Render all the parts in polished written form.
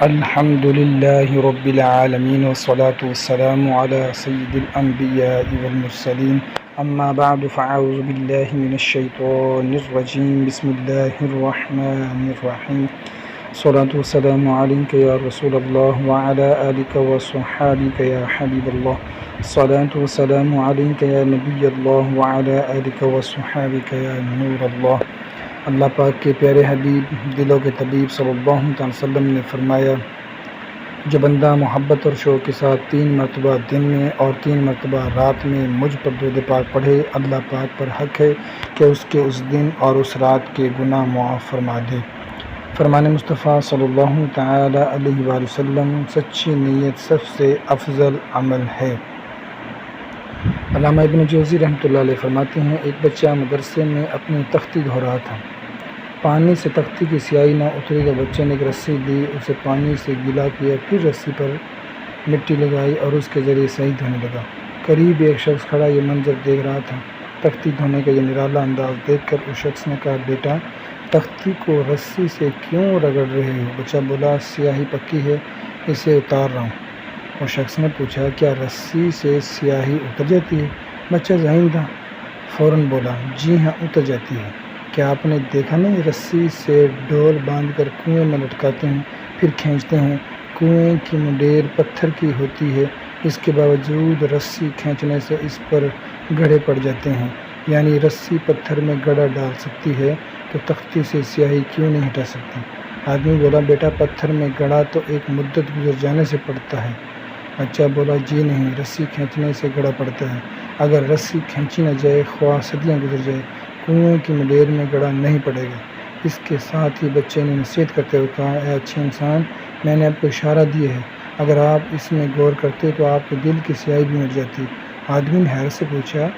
الحمد لله رب العالمين والصلاة والسلام على سيد الأنبياء والمرسلين أما بعد فأعوذ بالله من الشيطان الرجيم بسم الله الرحمن الرحيم الصلاة والسلام عليك يا رسول الله وعلى آلك وصحابك يا حبيب الله الصلاة والسلام عليك يا نبي الله وعلى آلك وصحابك يا نور الله۔ اللہ پاک کے پیارے حبیب دلوں کے طبیب صلی اللہ علیہ وسلم نے فرمایا، جو بندہ محبت اور شوق کے ساتھ 3 مرتبہ دن میں اور 3 مرتبہ رات میں مجھ پر درود پاک پڑھے، اللہ پاک پر حق ہے کہ اس کے اس دن اور اس رات کے گناہ معاف فرما دے۔ فرمان مصطفیٰ صلی اللہ تعالی علیہ وآلہ وسلم، سچی نیت سب سے افضل عمل ہے۔ علامہ ابن جوزی رحمۃ اللہ علیہ فرماتے ہیں، ایک بچہ مدرسے میں اپنی تختی دھو رہا تھا، پانی سے تختی کی سیاہی نہ اتری تو بچے نے ایک رسی لی، اسے پانی سے گیلا کیا، پھر رسی پر مٹی لگائی اور اس کے ذریعے صحیح دھونے لگا۔ قریب ایک شخص کھڑا یہ منظر دیکھ رہا تھا۔ تختی دھونے کا یہ نرالا انداز دیکھ کر اس شخص نے کہا، بیٹا تختی کو رسی سے کیوں رگڑ رہے ہو؟ بچہ بولا، سیاہی پکی ہے، اسے اتار رہا ہوں۔ اس شخص نے پوچھا، کیا رسی سے سیاہی اتر جاتی ہے؟ بچہ ذہین تھا، فوراً بولا، جی ہاں اتر جاتی ہے۔ کیا آپ نے دیکھا نہیں، رسی سے ڈول باندھ کر کنویں میں لٹکاتے ہیں، پھر کھینچتے ہیں، کنویں کی منڈیر پتھر کی ہوتی ہے، اس کے باوجود رسی کھینچنے سے اس پر گڑھے پڑ جاتے ہیں، یعنی رسی پتھر میں گڑھا ڈال سکتی ہے تو تختی سے سیاہی کیوں نہیں ہٹا سکتی؟ آدمی بولا، بیٹا پتھر میں گڑھا تو ایک مدت گزر جانے سے پڑتا ہے۔ بچہ بولا، جی نہیں، رسی کھینچنے سے گڑھا پڑتا ہے، اگر رسی کھینچی نہ جائے، خواہ صدیاں گزر جائے، کنویں کی منڈیر میں گڑھا نہیں پڑے گا۔ اس کے ساتھ ہی بچے نے نصیحت کرتے ہوئے کہا، اے اچھے انسان، میں نے آپ کو اشارہ دیا ہے، اگر آپ اس میں غور کرتے تو آپ کے دل کی سیاہی بھی مٹ جاتی۔ آدمی نے حیرت سے پوچھا،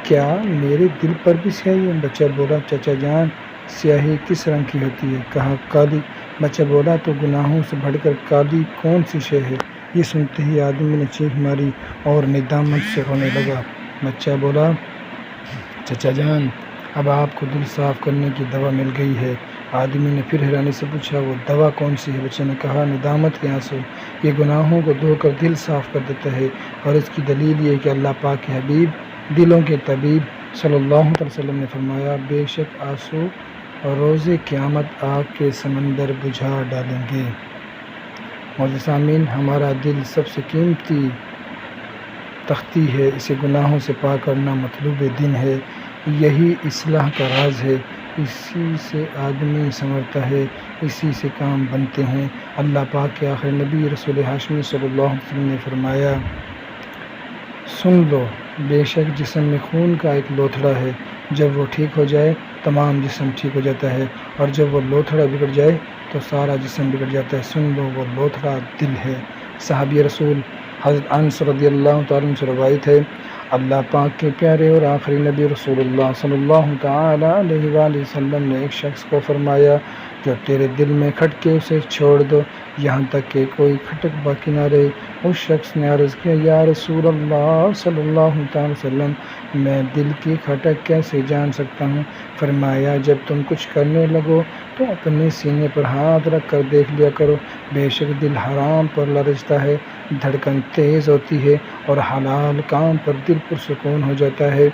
کیا میرے دل پر بھی سیاہی ہے؟ بچہ بولا، چچا جان، سیاہی کس رنگ کی ہوتی ہے؟ کہا، کالی۔ بچہ بولا، تو گناہوں سے بڑھ کر کالی کون سی شے ہے؟ یہ سنتے ہی آدمی نے چیخ ماری اور ندامت سے رونے لگا۔ بچہ بولا، چچا جان، اب آپ کو دل صاف کرنے کی دوا مل گئی ہے۔ آدمی نے پھر حیرانی سے پوچھا، وہ دوا کون سی ہے؟ بچے نے کہا، ندامت کے آنسو، یہ گناہوں کو دھو کر دل صاف کر دیتا ہے، اور اس کی دلیل یہ کہ اللہ پاک کے حبیب دلوں کے طبیب صلی اللہ علیہ وسلم نے فرمایا، بے شک آنسو روز قیامت آگ کے سمندر بجھا ڈالیں گے۔ معزز سامعین، ہمارا دل سب سے قیمتی تختی ہے، اسے گناہوں سے پاک کرنا مطلوب دین ہے، یہی اصلاح کا راز ہے، اسی سے آدمی سنورتا ہے، اسی سے کام بنتے ہیں۔ اللہ پاک کے آخری نبی رسول ہاشمی صلی اللہ علیہ وسلم نے فرمایا، سن لو، بے شک جسم میں خون کا ایک لوتھڑا ہے، جب وہ ٹھیک ہو جائے تمام جسم ٹھیک ہو جاتا ہے، اور جب وہ لوتھڑا بگڑ جائے تو سارا جسم بگڑ جاتا ہے۔ سن لو، وہ لوتھڑا دل ہے۔ صحابی رسول حضرت انس رضی اللہ تعالیٰ عنہ سے روایت ہے، اللہ پاک کے پیارے اور آخری نبی رسول اللہ صلی اللہ تعالیٰ علیہ وآلہ وسلم نے ایک شخص کو فرمایا، جو تیرے دل میں کھٹکے اسے چھوڑ دو یہاں تک کہ کوئی کھٹک باقی نہ رہے۔ اس شخص نے عرض کیا، یا رسول اللہ صلی اللہ تعالیٰ وسلم، میں دل کی کھٹک کیسے جان سکتا ہوں؟ فرمایا، جب تم کچھ کرنے لگو تو اپنے سینے پر ہاتھ رکھ کر دیکھ لیا کرو، بے شک دل حرام پر لرزتا ہے، دھڑکن تیز ہوتی ہے، اور حلال کام پر دل پرسکون ہو جاتا ہے۔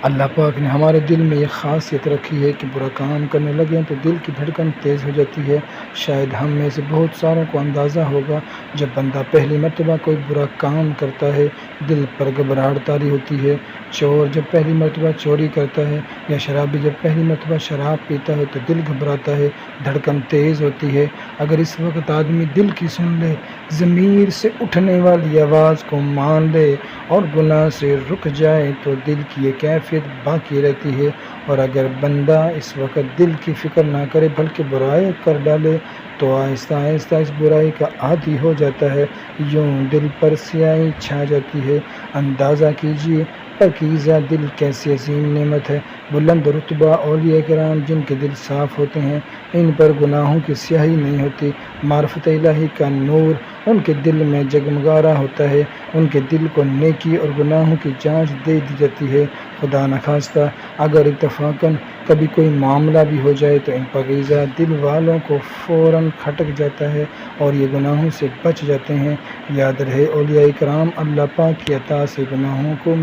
اللہ پاک نے ہمارے دل میں یہ خاصیت رکھی ہے کہ برا کام کرنے لگیں تو دل کی دھڑکن تیز ہو جاتی ہے۔ شاید ہم میں سے بہت ساروں کو اندازہ ہوگا، جب بندہ پہلی مرتبہ کوئی برا کام کرتا ہے، دل پر گھبراہٹ طاری ہوتی ہے۔ چور جب پہلی مرتبہ چوری کرتا ہے، یا شرابی جب پہلی مرتبہ شراب پیتا ہے تو دل گھبراتا ہے، دھڑکن تیز ہوتی ہے۔ اگر اس وقت آدمی دل کی سن لے، ضمیر سے اٹھنے والی آواز کو مان لے اور گناہ سے رک جائے تو دل کی یہ کیفیت باقی رہتی ہے، اور اگر بندہ اس وقت دل کی فکر نہ کرے بلکہ برائی کر ڈالے تو آہستہ آہستہ اس برائی کا عادی ہو جاتا ہے، یوں دل پر سیاہی چھا جاتی ہے۔ اندازہ کیجیے پاکیزہ دل کیسی عظیم نعمت ہے۔ بلند رتبہ اولیاء کرام جن کے دل صاف ہوتے ہیں، ان پر گناہوں کی سیاہی نہیں ہوتی۔ معرفت الہی کا نور ان کے دل میں جگمگا رہا ہوتا ہے، ان کے دل کو نیکی اور گناہوں کی جانچ دے دی جاتی ہے۔ خدا نخواستہ اگر اتفاقاً کبھی کوئی معاملہ بھی ہو جائے تو ان پاکیزہ دل والوں کو فوراً کھٹک جاتا ہے اور یہ گناہوں سے بچ جاتے ہیں۔ یاد رہے اولیاء کرام اللہ پاک کی عطا سے گناہوں سے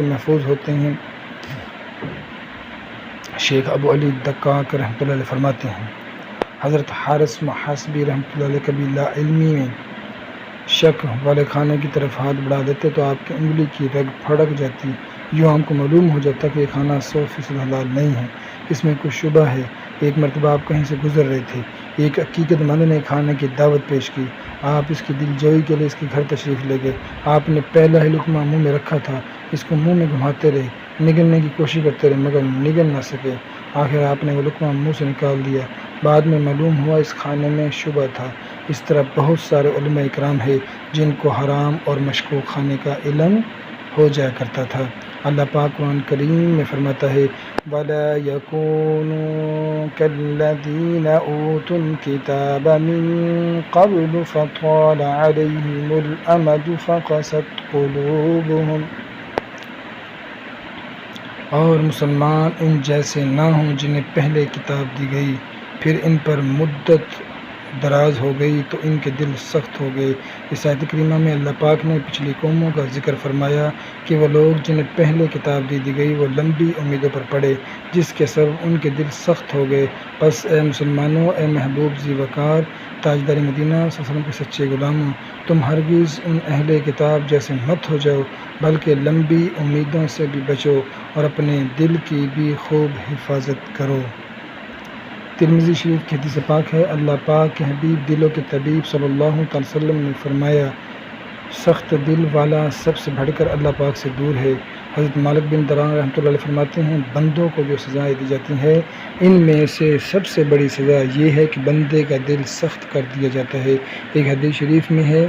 محفوظ ہوتے ہیں۔ شیخ ابو علی دکاک رحمۃ اللہ علیہ فرماتے ہیں، حضرت حارث محاسبی رحمۃ اللہ علیہ کبھی لا علمی میں شک والے کھانے کی طرف ہاتھ بڑھا دیتے تو آپ کی انگلی کی رگ پھڑک جاتی، یوں ہم کو معلوم ہو جاتا کہ یہ کھانا 100% حلال نہیں ہے، اس میں کچھ شبہ ہے۔ ایک مرتبہ آپ کہیں سے گزر رہے تھے، ایک عقیدت مند نے کھانے کی دعوت پیش کی، آپ اس کی دل جوئی کے لیے اس کے گھر تشریف لے گئے۔ آپ نے پہلا ہی لقمہ منہ میں رکھا تھا، اس کو منہ میں گھماتے رہے، نگلنے کی کوشش کرتے رہے مگر نگل نہ سکے۔ آخر آپ نے وہ لقمہ منہ سے نکال دیا، بعد میں معلوم ہوا اس کھانے میں شبہ تھا۔ اس طرح بہت سارے علماء کرام ہیں جن کو حرام اور مشکوک کھانے کا علم ہو جایا کرتا تھا۔ اللہ پاک قرآن کریم میں فرماتا ہے وَلَا يَكُونُوا كَالَّذِينَ أُوتُوا الْكِتَابَ مِن قَبْلُ فَطَالَ عَلَيْهِمُ الْأَمَدُ فَقَسَتْ قُلُوبُهُمْ، اور مسلمان ان جیسے نہ ہوں جنہیں پہلے کتاب دی گئی، پھر ان پر مدت دراز ہو گئی تو ان کے دل سخت ہو گئے۔ اس آیت کریمہ میں اللہ پاک نے پچھلی قوموں کا ذکر فرمایا کہ وہ لوگ جنہیں پہلے کتاب دی گئی وہ لمبی امیدوں پر پڑے جس کے سبب ان کے دل سخت ہو گئے۔ بس اے مسلمانوں، اے محبوب ذی وقار تاجدار مدینہ صلی اللہ علیہ وسلم کے سچے غلاموں، تم ہرگز ان اہل کتاب جیسے مت ہو جاؤ بلکہ لمبی امیدوں سے بھی بچو اور اپنے دل کی بھی خوب حفاظت کرو۔ ترمذی شریف کی حدیث پاک ہے، اللہ پاک کے حبیب دلوں کے طبیب صلی اللہ علیہ وسلم نے فرمایا، سخت دل والا سب سے بڑھ کر اللہ پاک سے دور ہے۔ حضرت مالک بن دران رحمۃ اللہ علیہ فرماتے ہیں، بندوں کو جو سزائیں دی جاتی ہیں ان میں سے سب سے بڑی سزا یہ ہے کہ بندے کا دل سخت کر دیا جاتا ہے۔ ایک حدیث شریف میں ہے،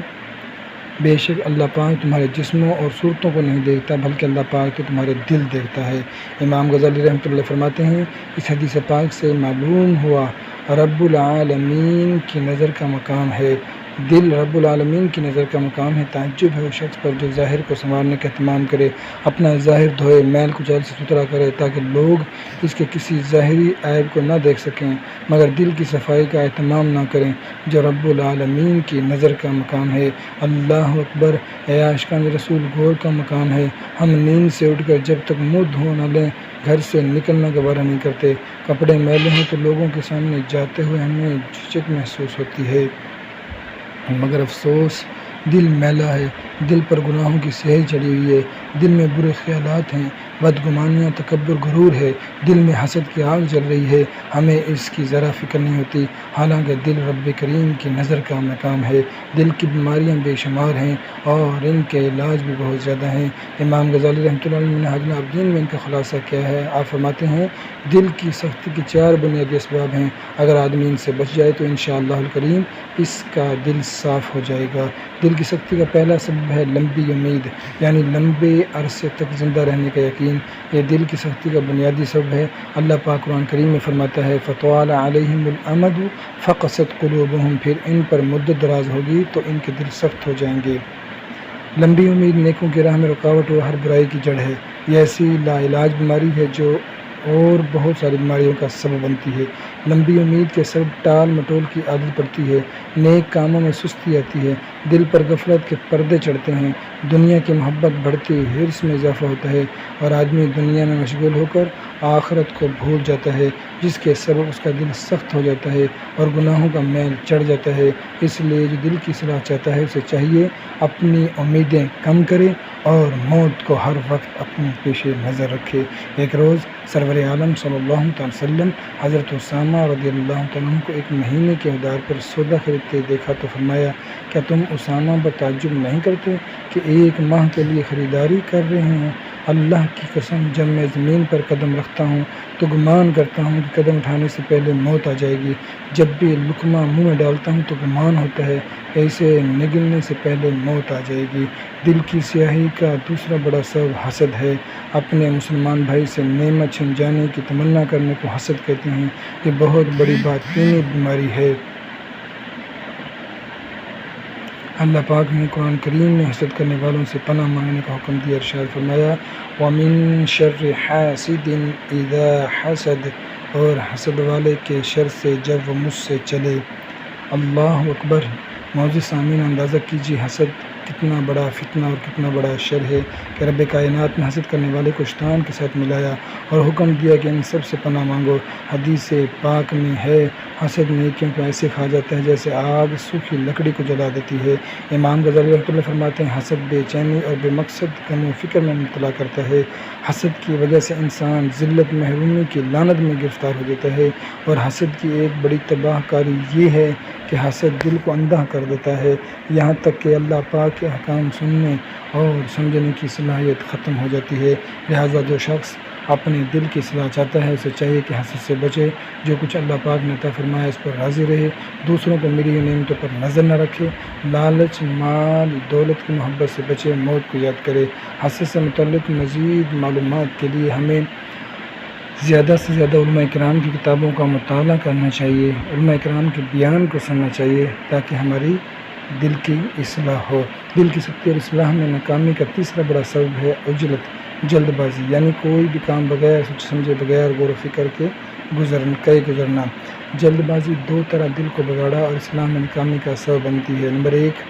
بے شک اللہ پاک تمہارے جسموں اور صورتوں کو نہیں دیکھتا بلکہ اللہ پاک تو تمہارے دل دیکھتا ہے۔ امام غزالی رحمۃ اللہ فرماتے ہیں، اس حدیث پاک سے معلوم ہوا رب العالمین کی نظر کا مقام ہے، دل رب العالمین کی نظر کا مقام ہے۔ تعجب ہے اس شخص پر جو ظاہر کو سنوارنے کا اہتمام کرے، اپنا ظاہر دھوئے، میل کچیل سے ستھرا کرے تاکہ لوگ اس کے کسی ظاہری عیب کو نہ دیکھ سکیں، مگر دل کی صفائی کا اہتمام نہ کریں جو رب العالمین کی نظر کا مقام ہے۔ اللہ اکبر! اے عاشقان رسول، غور کا مقام ہے۔ ہم نیند سے اٹھ کر جب تک منہ دھو نہ لیں گھر سے نکلنا گوارا نہیں کرتے، کپڑے میلے ہیں تو لوگوں کے سامنے جاتے ہوئے ہمیں جھجک محسوس ہوتی ہے، مگر افسوس دل میلا ہے، دل پر گناہوں کی سیاہی چڑھی ہوئی ہے، دل میں برے خیالات ہیں، بدگمانیاں، تکبر، غرور ہے، دل میں حسد کی آگ جل رہی ہے، ہمیں اس کی ذرا فکر نہیں ہوتی، حالانکہ دل رب کریم کی نظر کا مقام ہے۔ دل کی بیماریاں بے شمار ہیں اور ان کے علاج بھی بہت زیادہ ہیں۔ امام غزالی رحمۃ اللہ علیہ نے منہاج العابدین میں ان کا خلاصہ کیا ہے، آپ فرماتے ہیں، دل کی سختی کے 4 بنیادی اسباب ہیں، اگر آدمی ان سے بچ جائے تو انشاءاللہ الکریم اس کا دل صاف ہو جائے گا۔ دل کی سختی کا پہلا سبب ہے لمبی امید، یعنی لمبے عرصے تک زندہ رہنے کا یقین، یہ دل کی سختی کا بنیادی سبب ہے۔ اللہ پاک قرآن کریم میں فرماتا ہے فَطَالَ عَلَيْهِمُ الْأَمَدُ فَقَسَتْ قُلُوبُهُمْ، پھر ان پر مدت دراز ہوگی تو ان کے دل سخت ہو جائیں گے۔ لمبی امید نیکوں کی راہ میں رکاوٹ اور ہر برائی کی جڑ ہے، یہ ایسی لا علاج بیماری ہے جو اور بہت ساری بیماریوں کا سبب بنتی ہے۔ لمبی امید کے سبب ٹال مٹول کی عادت پڑتی ہے، نیک کاموں میں سستی آتی ہے، دل پر غفلت کے پردے چڑھتے ہیں، دنیا کی محبت بڑھتی، حرص میں اضافہ ہوتا ہے اور آدمی دنیا میں مشغول ہو کر آخرت کو بھول جاتا ہے، جس کے سبب اس کا دل سخت ہو جاتا ہے اور گناہوں کا میل چڑھ جاتا ہے۔ اس لیے جو دل کی صلاح چاہتا ہے اسے چاہیے اپنی امیدیں کم کرے اور موت کو ہر وقت اپنے پیش نظر رکھے۔ ایک روز سرور عالم صلی اللہ علیہ وسلم حضرت اسامہ رضی اللہ تعالیٰ عنہ کو ایک مہینے کے ادار پر سودا خریدتے دیکھا تو فرمایا، کیا تم اسامہ پر تعجب نہیں کرتے کہ 1 ماہ کے لیے خریداری کر رہے ہیں؟ اللہ کی قسم جب میں زمین پر قدم رکھتا ہوں تو گمان کرتا ہوں کہ قدم اٹھانے سے پہلے موت آ جائے گی، جب بھی لقمہ منہ میں ڈالتا ہوں تو گمان ہوتا ہے ایسے نگلنے سے پہلے موت آ جائے گی۔ دل کی سیاہی کا دوسرا بڑا سبب حسد ہے۔ اپنے مسلمان بھائی سے نعمت چھن جانے کی تمنا کرنے کو حسد کہتے ہیں، یہ بہت بڑی باطنی بیماری ہے۔ اللہ پاک نے قرآن کریم میں حسد کرنے والوں سے پناہ مانگنے کا حکم دیا، ارشاد فرمایا وَمِن شَرِّ حَاسِدٍ إِذَا حَسَدَ، اور حسد والے کے شر سے جب وہ مجھ سے چلے۔ اللہ اکبر۔ معزز سامعین، اندازہ کیجیے حسد کتنا بڑا فتنہ اور کتنا بڑا شر ہے کہ رب کائنات نے حسد کرنے والے کو شیطان کے ساتھ ملایا اور حکم دیا کہ ان سب سے پناہ مانگو۔ حدیث پاک میں ہے حسد نیکیوں کو ایسے کھا جاتا ہے جیسے آگ سوکھی لکڑی کو جلا دیتی ہے۔ امام غزالی رحمۃ اللہ فرماتے ہیں حسد بے چینی اور بے مقصد غم و فکر میں مبتلا کرتا ہے۔ حسد کی وجہ سے انسان ذلت محرومی کی لعنت میں گرفتار ہو جاتا ہے، اور حسد کی ایک بڑی تباہ کاری یہ ہے کہ حسد دل کو اندھا کر دیتا ہے، یہاں تک کہ اللہ پاک کے احکام سننے اور سمجھنے کی صلاحیت ختم ہو جاتی ہے۔ لہٰذا جو شخص اپنے دل کی اصلاح چاہتا ہے اسے چاہیے کہ حسد سے بچے، جو کچھ اللہ پاک نے عطا فرمایا اس پر راضی رہے، دوسروں کو میری نعمتوں پر نظر نہ رکھے، لالچ مال دولت کی محبت سے بچے، موت کو یاد کرے۔ حسد سے متعلق مزید معلومات کے لیے ہمیں زیادہ سے زیادہ علماء کرام کی کتابوں کا مطالعہ کرنا چاہیے، علماء کرام کے بیان کو سننا چاہیے تاکہ ہماری دل کی اصلاح ہو۔ دل کی سختی اور اصلاح میں ناکامی کا تیسرا بڑا سبب ہے عجلت، جلد بازی، یعنی کوئی بھی کام بغیر سوچ سمجھے، بغیر غور و فکر کے گزرنا۔ جلد بازی دو طرح دل کو بگاڑا اور اصلاح میں ناکامی کا سبب بنتی ہے۔ نمبر ایک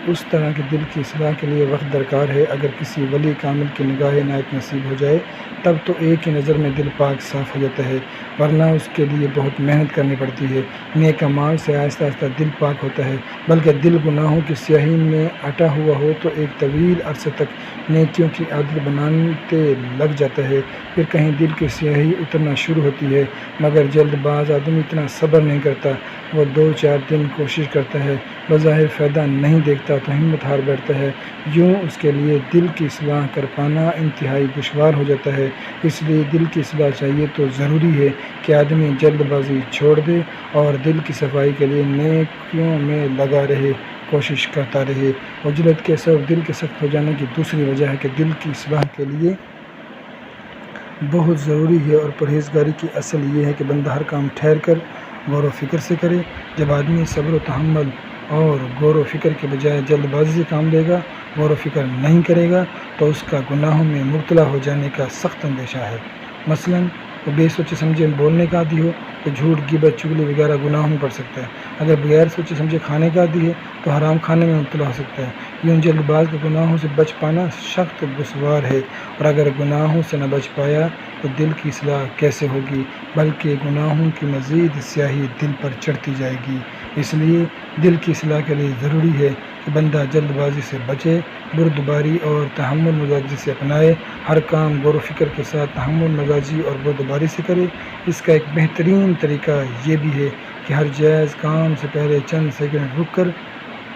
اس طرح کے دل کی اصلاح کے لیے وقت درکار ہے۔ اگر کسی ولی کامل کی نگاہ عنایت نصیب ہو جائے تب تو ایک ہی نظر میں دل پاک صاف ہو جاتا ہے، ورنہ اس کے لیے بہت محنت کرنی پڑتی ہے۔ نیک اعمال سے آہستہ آہستہ دل پاک ہوتا ہے، بلکہ دل گناہوں کی سیاہی میں اٹا ہوا ہو تو ایک طویل عرصے تک نیکیوں کی عادت بناتے لگ جاتا ہے، پھر کہیں دل کی سیاہی اترنا شروع ہوتی ہے۔ مگر جلد باز آدمی اتنا صبر نہیں کرتا، وہ 2-4 دن کوشش کرتا ہے، بظاہر فائدہ نہیں دیکھتا تو ہمت ہار بیٹھتا ہے، یوں اس کے لیے دل کی اصلاح کر پانا انتہائی دشوار ہو جاتا ہے۔ اس لیے دل کی اصلاح چاہیے تو ضروری ہے کہ آدمی جلد بازی چھوڑ دے اور دل کی صفائی کے لیے نیکیوں میں لگا رہے، کوشش کرتا رہے۔ عجلت کے سبب دل کے سخت ہو جانے کی دوسری وجہ ہے کہ دل کی اصلاح کے لیے بہت ضروری ہے، اور پرہیزگاری کی اصل یہ ہے کہ بندہ ہر کام ٹھہر کر غور و فکر سے کرے۔ جب آدمی صبر و تحمل اور غور و فکر کے بجائے جلد بازی سے کام لے گا، غور و فکر نہیں کرے گا، تو اس کا گناہوں میں مبتلا ہو جانے کا سخت اندیشہ ہے۔ مثلاً وہ بے سوچے سمجھے بولنے کا عادی ہو تو جھوٹ، غیبت، چغلی وغیرہ گناہوں میں پڑ سکتا ہے۔ اگر بغیر سوچے سمجھے کھانے کا عادی ہے تو حرام کھانے میں مبتلا ہو سکتا ہے۔ یوں جلد باز کے گناہوں سے بچ پانا سخت دشوار ہے، اور اگر گناہوں سے نہ بچ پایا تو دل کی اصلاح کیسے ہوگی، بلکہ گناہوں کی مزید سیاہی دل پر چڑھتی جائے گی۔ اس لیے دل کی اصلاح کے لیے ضروری ہے کہ بندہ جلد بازی سے بچے، بردباری اور تحمل مزاجی سے اپنائے، ہر کام غور و فکر کے ساتھ تحمل مزاجی اور بردباری سے کرے۔ اس کا ایک بہترین طریقہ یہ بھی ہے کہ ہر جائز کام سے پہلے چند سیکنڈ رک کر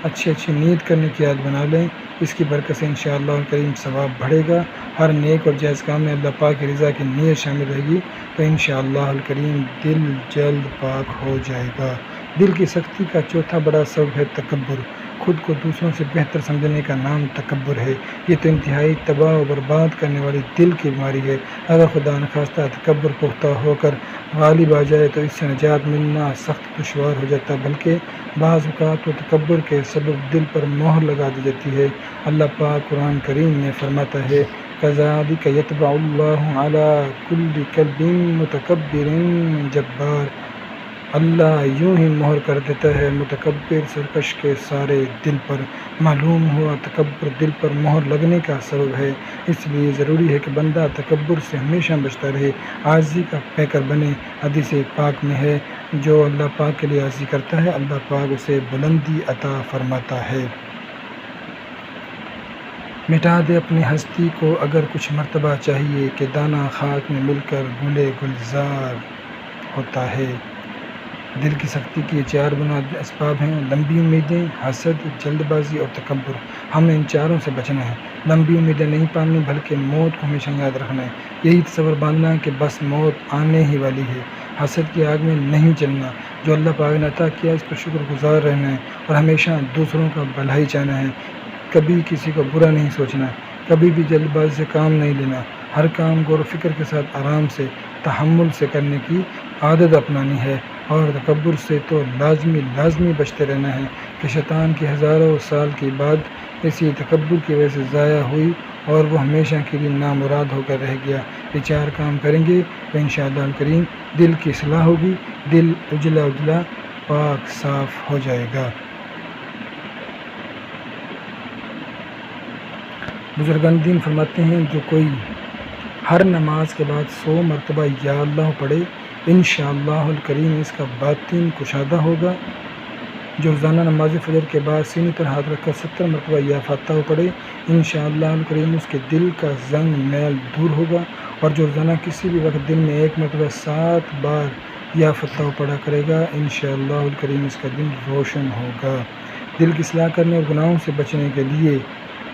اچھی نیت کرنے کی عادت بنا لیں۔ اس کی برکت سے انشاءاللہ الکریم ثواب بڑھے گا۔ ہر نیک اور جائز کام میں اللہ پاک کی رضا کی نیت شامل رہے گی تو انشاءاللہ الکریم دل جلد پاک ہو جائے گا۔ دل کی سختی کا چوتھا بڑا سبب ہے تکبر۔ خود کو دوسروں سے بہتر سمجھنے کا نام تکبر ہے۔ یہ تو انتہائی تباہ و برباد کرنے والی دل کی بیماری ہے۔ اگر خدا نخواستہ تکبر پختہ ہو کر غالب آ جائے تو اس سے نجات ملنا سخت دشوار ہو جاتا ہے، بلکہ بعض اوقات تو تکبر کے سبب دل پر مہر لگا دی جاتی ہے۔ اللہ پاک قرآن کریم میں فرماتا ہے كَذَلِكَ يَطْبَعُ اللَّهُ عَلَى كُلِّ قَلْبٍ مُتَكَبِّرٍ جَبَّارٍ۔ اللہ یوں ہی مہر کر دیتا ہے متکبر سرکش کے سارے دل پر۔ معلوم ہوا تکبر دل پر مہر لگنے کا سبب ہے، اس لیے ضروری ہے کہ بندہ تکبر سے ہمیشہ بچتا رہے، عاجزی کا پیکر بنے۔ حدیث پاک میں ہے جو اللہ پاک کے لیے عاجزی کرتا ہے اللہ پاک اسے بلندی عطا فرماتا ہے۔ مٹا دے اپنی ہستی کو اگر کچھ مرتبہ چاہیے کہ دانہ خاک میں مل کر گلے گلزار ہوتا ہے۔ دل کی سختی کے 4 بنیادی اسباب ہیں: لمبی امیدیں، حسد، جلد بازی اور تکبر۔ ہمیں ان چاروں سے بچنا ہے۔ لمبی امیدیں نہیں پالنی بلکہ موت کو ہمیشہ یاد رکھنا ہے، یہی تصور باندھنا ہے کہ بس موت آنے ہی والی ہے۔ حسد کی آگ میں نہیں جلنا، جو اللہ پاک نے عطا کیا اس پر شکر گزار رہنا ہے اور ہمیشہ دوسروں کا بھلائی چاہنا ہے، کبھی کسی کو برا نہیں سوچنا، کبھی بھی جلد بازی سے کام نہیں لینا، ہر کام غور و فکر کے ساتھ آرام سے، تحمل سے کرنے کی عادت اپنانی ہے۔ اور تکبر سے تو لازمی بچتے رہنا ہے کہ شیطان کی ہزاروں سال کی بعد اسی تکبر کی وجہ سے ضائع ہوئی اور وہ ہمیشہ کے لیے نامراد ہو کر رہ گیا۔ یہ 4 کام کریں گے تو انشاءاللہ الکریم دل کی اصلاح ہوگی، دل اجلا پاک صاف ہو جائے گا۔ بزرگان دین فرماتے ہیں جو کوئی ہر نماز کے بعد 100 مرتبہ یا اللہ پڑھے انشاءاللہ الکریم اس کا باطن کشادہ ہوگا۔ جو روزانہ نماز فجر کے بعد سینے پر ہاتھ رکھ کر 70 مرتبہ یا فاتحہ پڑھے انشاءاللہ الکریم اس کے دل کا زنگ میل دور ہوگا۔ اور جو روزانہ کسی بھی وقت دن میں 1 مرتبہ 7 بار یا فاتحہ پڑھا کرے گا انشاءاللہ الکریم اس کا دل روشن ہوگا۔ دل کی اصلاح کرنے اور گناہوں سے بچنے کے لیے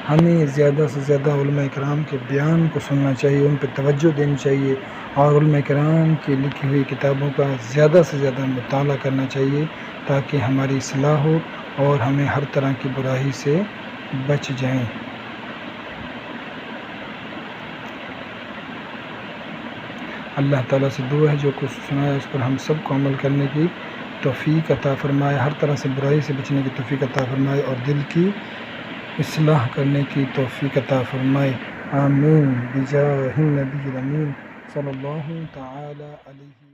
ہمیں زیادہ سے زیادہ علماء کرام کے بیان کو سننا چاہیے، ان پہ توجہ دینی چاہیے اور علماء کرام کی لکھی ہوئی کتابوں کا زیادہ سے زیادہ مطالعہ کرنا چاہیے تاکہ ہماری اصلاح ہو اور ہمیں ہر طرح کی برائی سے بچ جائیں۔ اللہ تعالیٰ سے دعا ہے جو کچھ سنایا اس پر ہم سب کو عمل کرنے کی توفیق عطا فرمائے، ہر طرح سے برائی سے بچنے کی توفیق عطا فرمائے اور دل کی اصلاح کرنے کی توفیق عطا فرمائے۔ آمین بجاہ النبی الامین صلی اللہ تعالی علیہ